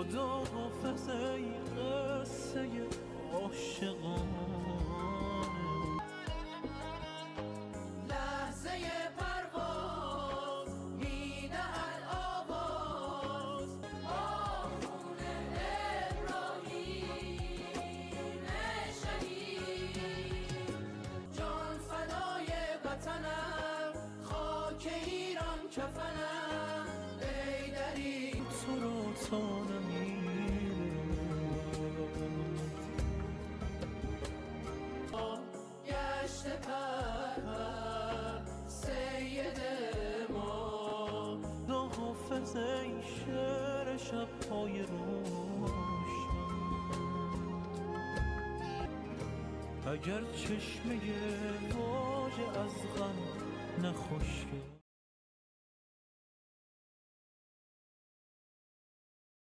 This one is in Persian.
خداحافظ ای قصه عاشقانه. لحظه پرواز میدهد آواز آخون ابراهیم شهید. جان فدای وطنم، خاک ایران کفنم، ای دری تو رو تا گشت پرور سید ما. خداحافظ ای شعر شب‌های روشن، اگر چشمه واژه از غم نخشکه